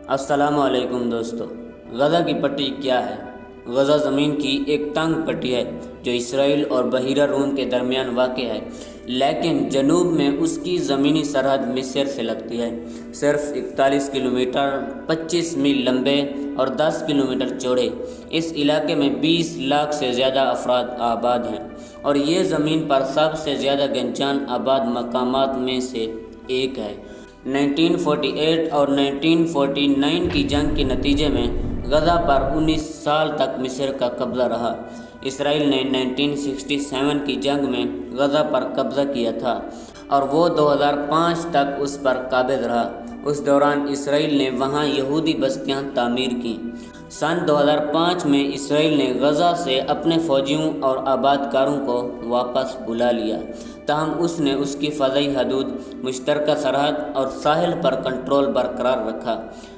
السلام علیکم دوستو، غزہ کی پٹی کیا ہے؟ غزہ زمین کی ایک تنگ پٹی ہے جو اسرائیل اور بحیرہ روم کے درمیان واقع ہے، لیکن جنوب میں اس کی زمینی سرحد مصر سے لگتی ہے۔ صرف 41 کلومیٹر 25 میل لمبے اور 10 کلومیٹر چوڑے، اس علاقے میں 20 لاکھ سے زیادہ افراد آباد ہیں اور یہ زمین پر سب سے زیادہ گنجان آباد مقامات میں سے ایک ہے۔ 1948 اور 1949 کی جنگ کے نتیجے میں غزہ پر 19 سال تک مصر کا قبضہ رہا۔ اسرائیل نے 1967 کی جنگ میں غزہ پر قبضہ کیا تھا اور وہ 2005 تک اس پر قابض رہا۔ اس دوران اسرائیل نے وہاں یہودی بستیاں تعمیر کیں۔ سن 2005 میں اسرائیل نے غزہ سے اپنے فوجیوں اور آباد کاروں کو واپس بلا لیا، تاہم اس نے اس کی فضائی حدود، مشترکہ سرحد اور ساحل پر کنٹرول برقرار رکھا۔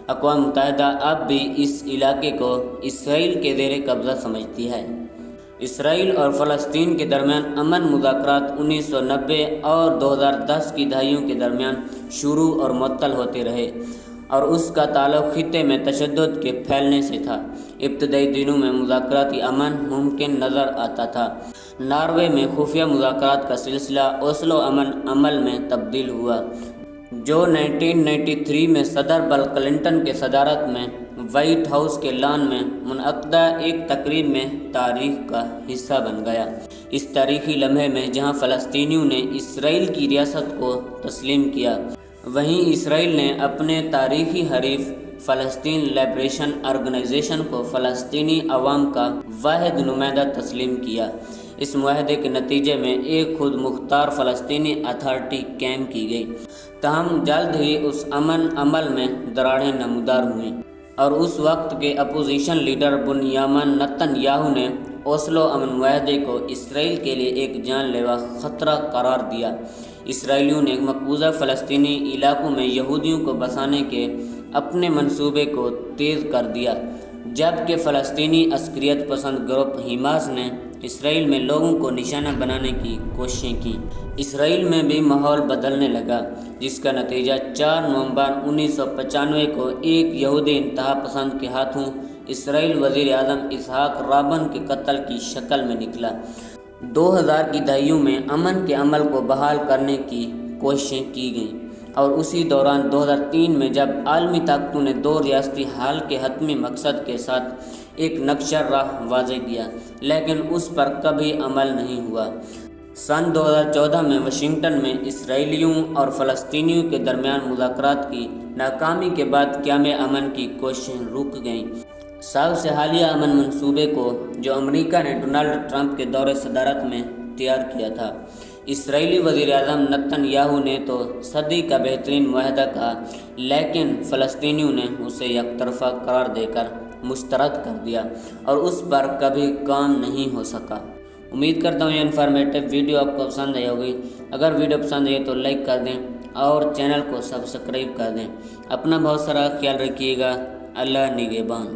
اقوام متحدہ اب بھی اس علاقے کو اسرائیل کے زیر قبضہ سمجھتی ہے۔ اسرائیل اور فلسطین کے درمیان امن مذاکرات 1990 اور 2010 کی دہائیوں کے درمیان شروع اور معطل ہوتے رہے اور اس کا تعلق خطے میں تشدد کے پھیلنے سے تھا۔ ابتدائی دنوں میں مذاکراتی امن ممکن نظر آتا تھا۔ ناروے میں خفیہ مذاکرات کا سلسلہ اوسلو امن عمل میں تبدیل ہوا، جو 1993 میں صدر بل کلنٹن کے صدارت میں وائٹ ہاؤس کے لان میں منعقدہ ایک تقریب میں تاریخ کا حصہ بن گیا۔ اس تاریخی لمحے میں جہاں فلسطینیوں نے اسرائیل کی ریاست کو تسلیم کیا، وہیں اسرائیل نے اپنے تاریخی حریف فلسطین لبریشن آرگنائزیشن کو فلسطینی عوام کا واحد نمائندہ تسلیم کیا۔ اس معاہدے کے نتیجے میں ایک خود مختار فلسطینی اتھارٹی قائم کی گئی، تاہم جلد ہی اس امن عمل میں دراڑیں نمودار ہوئیں اور اس وقت کے opposition leader Binyamin Nitin Yahoo نے اوسلو امن معاہدے کو اسرائیل کے لیے ایک جان لیوا خطرہ قرار دیا۔ اسرائیلیوں نے مقبوضہ فلسطینی علاقوں میں یہودیوں کو بسانے کے اپنے منصوبے کو تیز کر دیا، جبکہ فلسطینی عسکریت پسند گروپ حماس نے اسرائیل میں لوگوں کو نشانہ بنانے کی کوششیں کیں۔ اسرائیل میں بھی ماحول بدلنے لگا، جس کا نتیجہ 4 نومبر 1995 کو ایک یہودی انتہا پسند کے ہاتھوں اسرائیل وزیر اعظم اسحاق رابن کے قتل کی شکل میں نکلا۔ 2000 کی دہائیوں میں امن کے عمل کو بحال کرنے کی کوششیں کی گئیں اور اسی دوران 2003 میں جب عالمی طاقتوں نے 2 ریاستی حل کے حتمی مقصد کے ساتھ ایک نقشہ راہ واضح کیا، لیکن اس پر کبھی عمل نہیں ہوا۔ سن 2014 میں واشنگٹن میں اسرائیلیوں اور فلسطینیوں کے درمیان مذاکرات کی ناکامی کے بعد قیام امن کی کوششیں رک گئیں۔ سب سے حالیہ امن منصوبے کو، جو امریکہ نے ڈونلڈ ٹرمپ کے دور صدارت میں تیار کیا تھا، اسرائیلی وزیر اعظم نتن یاہو نے تو صدی کا بہترین معاہدہ کہا، لیکن فلسطینیوں نے اسے یک طرفہ قرار دے کر مسترد کر دیا اور اس پر کبھی کام نہیں ہو سکا۔ امید کرتا ہوں یہ انفارمیٹیو ویڈیو آپ کو پسند آئی ہوگی۔ اگر ویڈیو پسند آئی تو لائک کر دیں اور چینل کو سبسکرائب کر دیں۔ اپنا بہت سارا خیال رکھیے گا۔ اللہ نگہبان۔